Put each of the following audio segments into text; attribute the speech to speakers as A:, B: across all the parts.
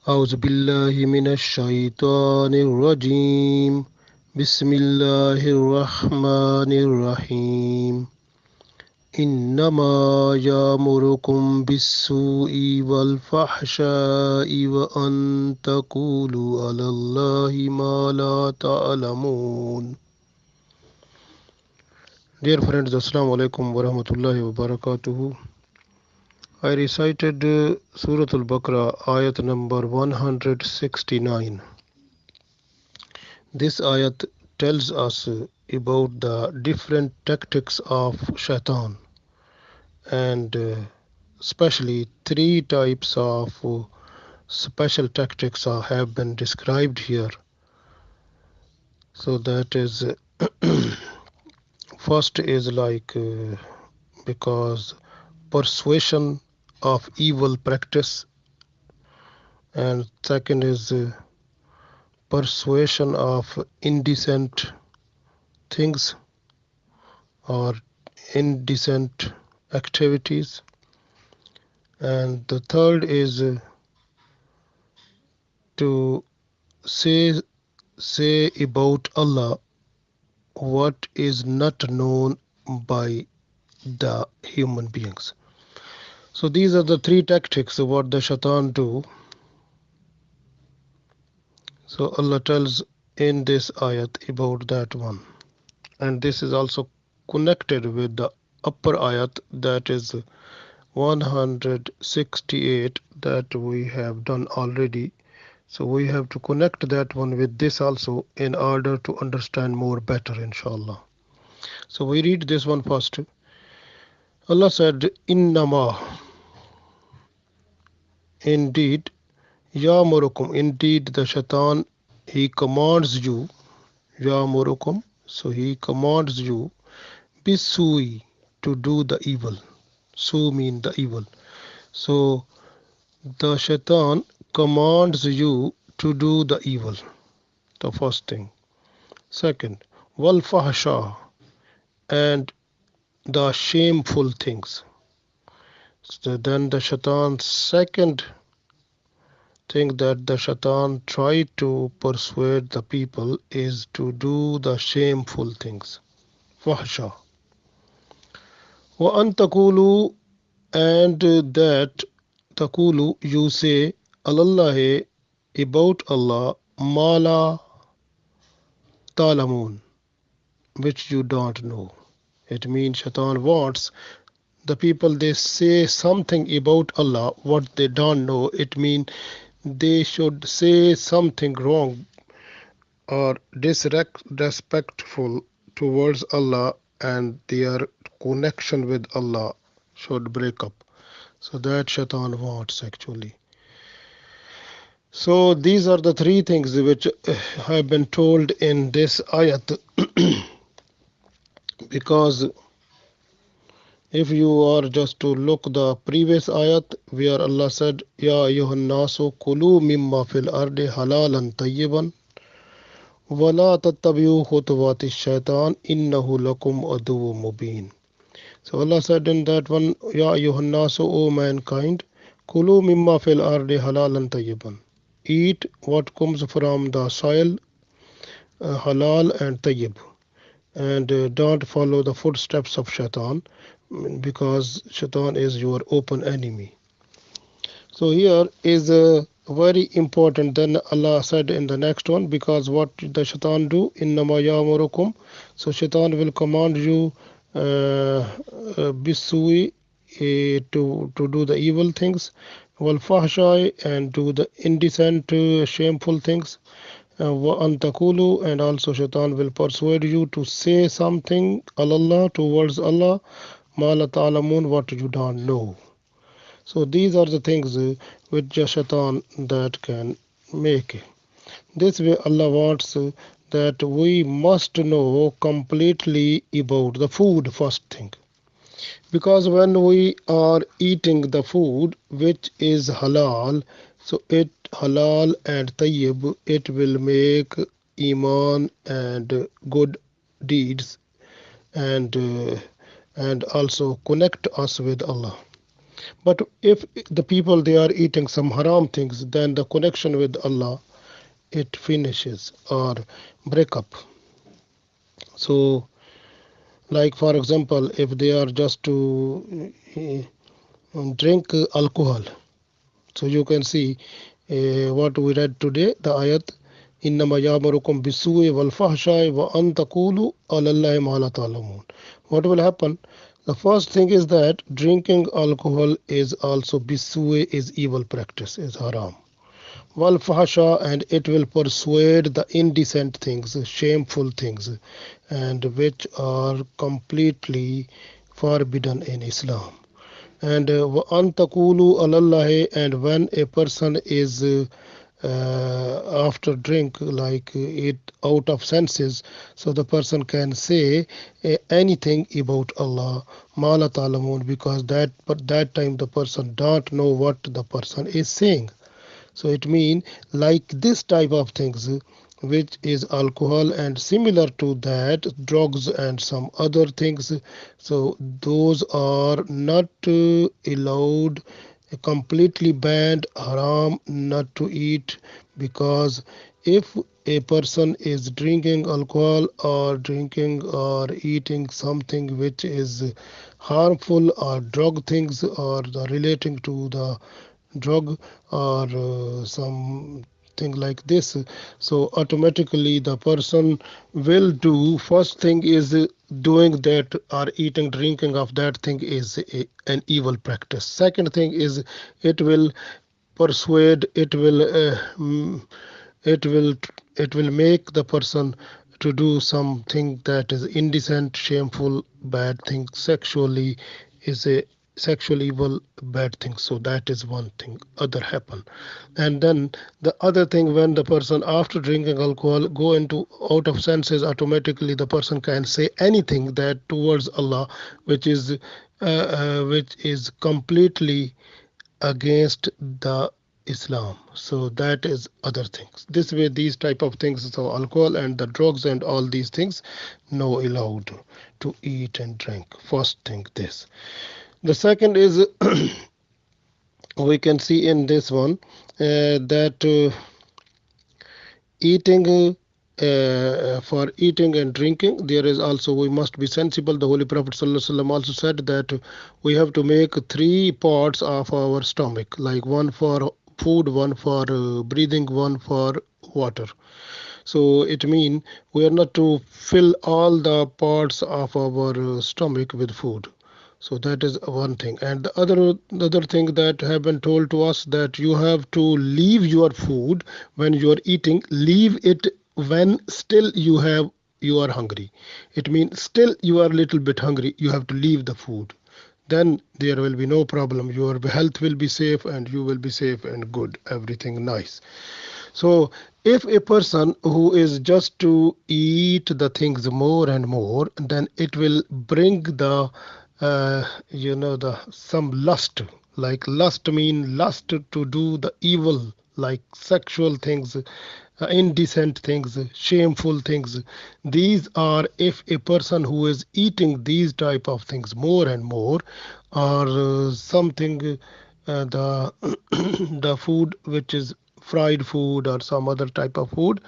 A: أعوذ بالله من الشيطان الرجيم بسم الله الرحمن الرحيم إنما يأمركم بالسوء والفحشاء وأن تقولوا على الله ما لا تعلمون. Dear friends, Assalamu alaikum wa rahmatullahi wa barakatuhu. I recited Surah Baqarah Ayat number 169. This ayat tells us about the different tactics of shaitan, and especially three types of special tactics have been described here. So that is first is like because persuasion of evil practice, and second is persuasion of indecent things or indecent activities, and the third is to say say about Allah what is not known by the human beings. So these are the three tactics of what the shaitan do. So Allah tells in this ayat about that one, and this is also connected with the upper ayat, that is 168, that we have done already. So we have to connect that one with this also in order to understand more better, inshallah. So we read this one first. Allah said, Innama, indeed, Yamurukum, indeed the shaitan, he commands you, Yamurukum, so he commands you, Bisui, to do the evil. Su mean the evil. So the shaitan commands you to do the evil, the first thing. Second, wal fahsha, and the shameful things. So then the shaitan's second thing that the shaitan tried to persuade the people is to do the shameful things. Fahsha. Wa an taqulu, and that taqulu, you say, alallahi, about Allah, mala talamun, which you don't know. It means shaitan wants the people, they say something about Allah what they don't know. It means they should say something wrong or disrespectful towards Allah, and their connection with Allah should break up. So that shaitan wants actually. So these are the three things which have been told in this ayat. Because if you are just to look the previous ayat where Allah said, Ya ayyuhan nasu kulu mimma fil ardi halalan tayyiban wala tattabi'u khutuwati shaitan innahu lakum aduwwun mubin. So Allah said in that one, Ya ayyuhan nasu, O mankind, kulu mimma fil ardi halalan tayyiban. Eat what comes from the soil, halal and tayyib. And don't follow the footsteps of shaitan, because shaitan is your open enemy. So here is very important. Then Allah said in the next one, because what the shaitan do, innama ya'murukum, so shaitan will command you bisui, to do the evil things, wal fahshai, and do the indecent shameful things, wa an taqulu, and also shaitan will persuade you to say something Allah towards Allah, ma la ta'lamun, what you don't know. So these are the things which the shaitan that can make. This way Allah wants that we must know completely about the food first thing. Because when we are eating the food which is halal, so it halal and tayyib, it will make iman and good deeds, and also connect us with Allah. But if the people they are eating some haram things, then the connection with Allah it finishes or break up. So, like for example, if they are just to drink alcohol, so you can see what we read today, the ayat. إنما يأمركم بالسوء والفحشاء وأن تقولوا على الله ما لا تعلمون. What will happen? The first thing is that drinking alcohol is also bisue is evil practice, is haram. Wal fahasha, and it will persuade the indecent things, shameful things, and which are completely forbidden in Islam. And وَأَن تَقُولُوا عَلَى اللَّهِ, and when a person is after drink, like it out of senses, so the person can say anything about Allah, ma la ta'lamun, because that time the person don't know what the person is saying. So it means like this type of things, which is alcohol, and similar to that, drugs and some other things. So those are not allowed, completely banned, haram, not to eat, because if a person is drinking alcohol or drinking or eating something which is harmful or drug things or the relating to the drug or something like this, so automatically the person will do first thing is doing that or eating drinking of that thing is an evil practice. Second thing is it will persuade, it will it will make the person to do something that is indecent, shameful, bad thing, sexually is a sexual evil bad thing. So that is one thing other happen. And then the other thing, when the person after drinking alcohol go into out of senses, automatically the person can say anything that towards Allah, which is completely against the Islam. So that is other things. This way, these type of things, so alcohol and the drugs and all these things, no allowed to eat and drink. First thing this. The second is we can see in this one that eating for eating and drinking, there is also we must be sensible. The Holy Prophet ﷺ also said that we have to make three parts of our stomach, like one for food, one for breathing, one for water. So it means we are not to fill all the parts of our stomach with food. So that is one thing. And the other thing that have been told to us, that you have to leave your food when you are eating, leave it when still you are hungry. It means still you are a little bit hungry, you have to leave the food. Then there will be no problem. Your health will be safe and you will be safe and good. Everything nice. So if a person who is just to eat the things more and more, then it will bring the the some lust. Like lust mean lust to do the evil, like sexual things, indecent things, shameful things. These are, if a person who is eating these type of things more and more, or something, the the food which is fried food or some other type of food,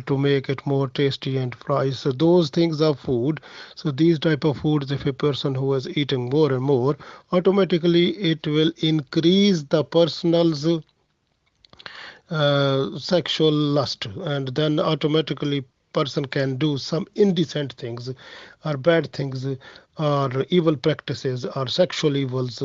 A: to make it more tasty and fries, so those things are food. So these type of foods, if a person who is eating more and more, automatically it will increase the person's sexual lust, and then automatically person can do some indecent things or bad things or evil practices or sexual evils,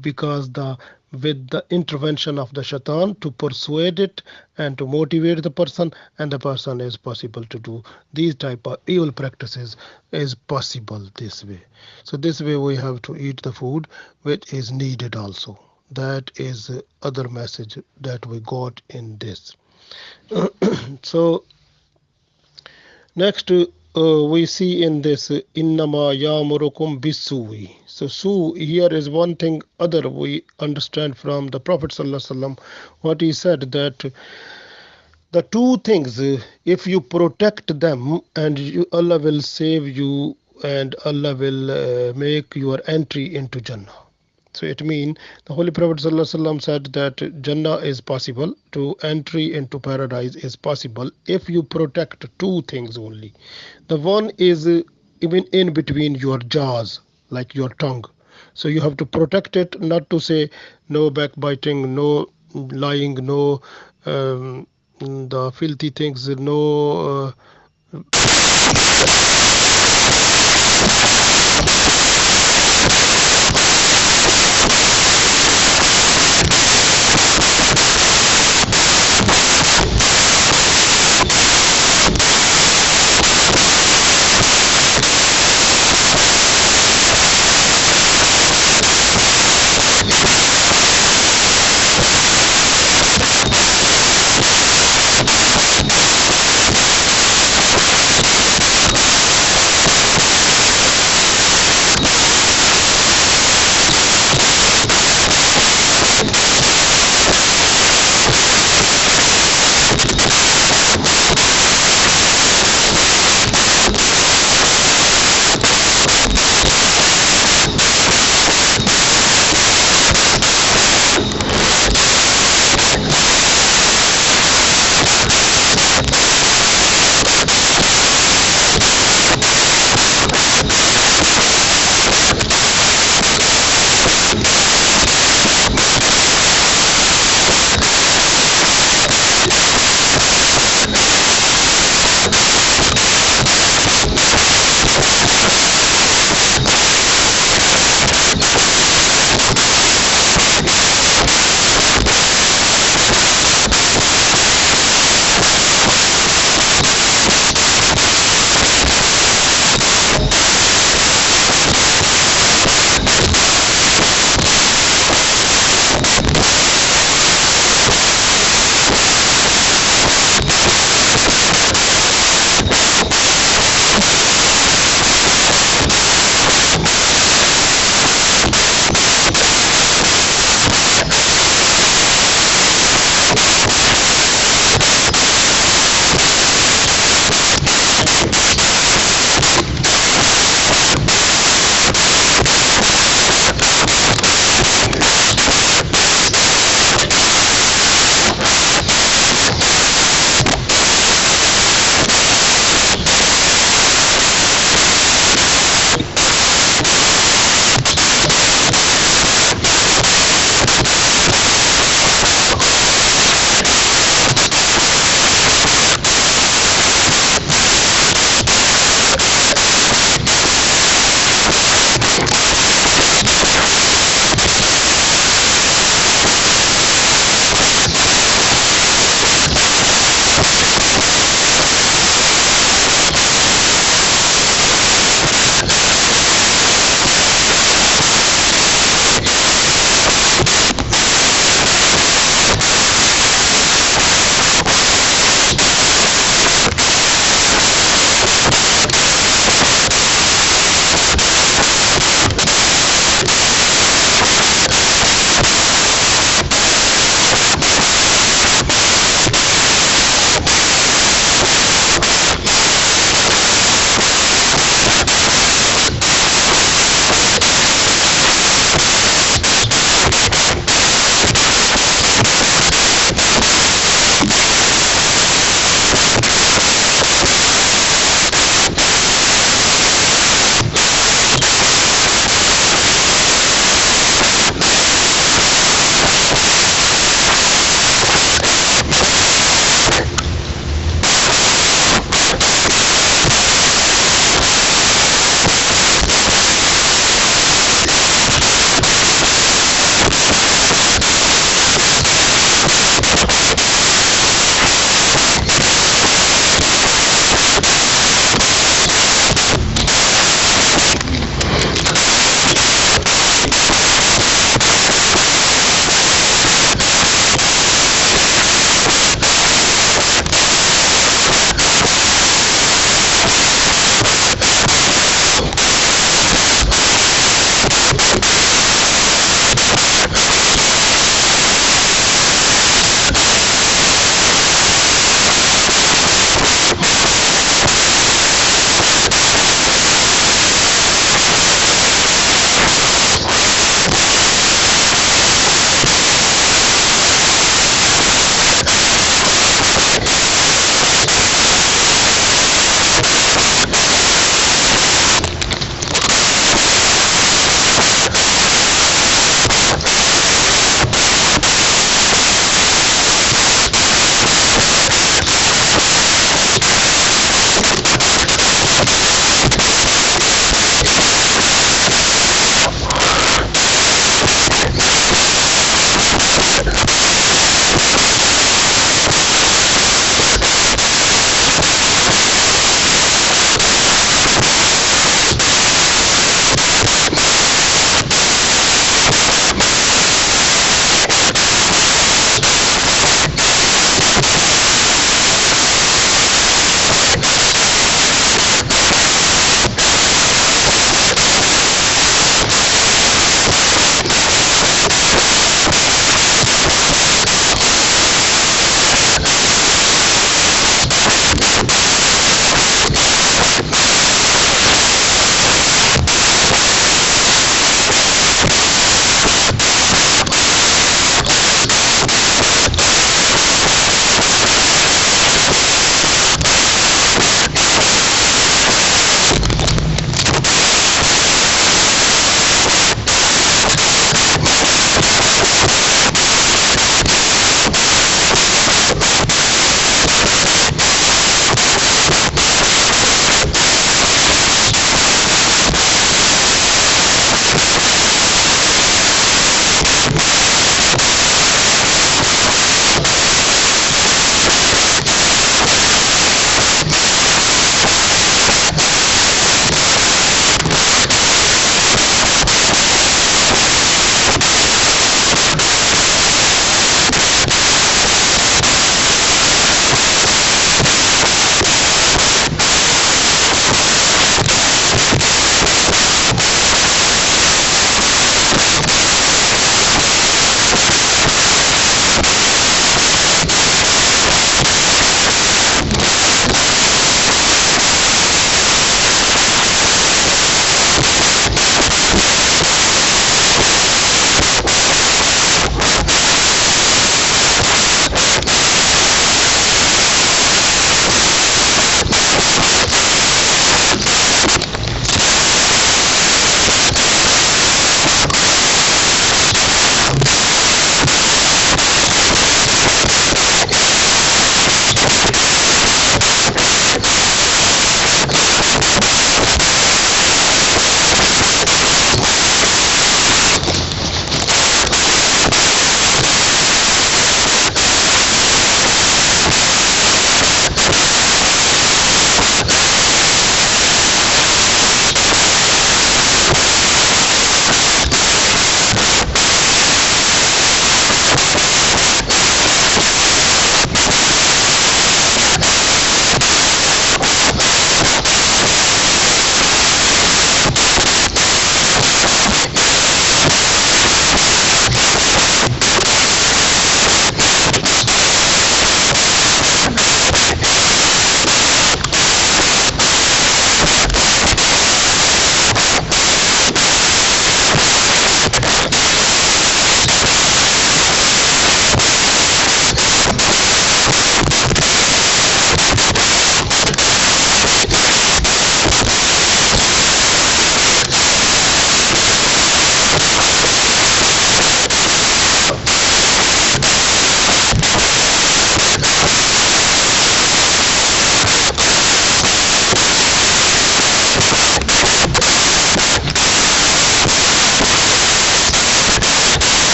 A: because the with the intervention of the shaitan to persuade it and to motivate the person, and the person is possible to do these type of evil practices is possible this way. So this way we have to eat the food which is needed also. That is the other message that we got in this. So next we see in this innama yamurukum bisui. So su here is one thing other we understand from the Prophet sallallahu alaihi wasallam, what he said, that the two things, if you protect them, and Allah will save you and Allah will make your entry into Jannah. So it means the Holy Prophet ﷺ said that Jannah is possible, to entry into paradise is possible if you protect two things only. The one is even in between your jaws, like your tongue. So you have to protect it, not to say no backbiting, no lying, no the filthy things, no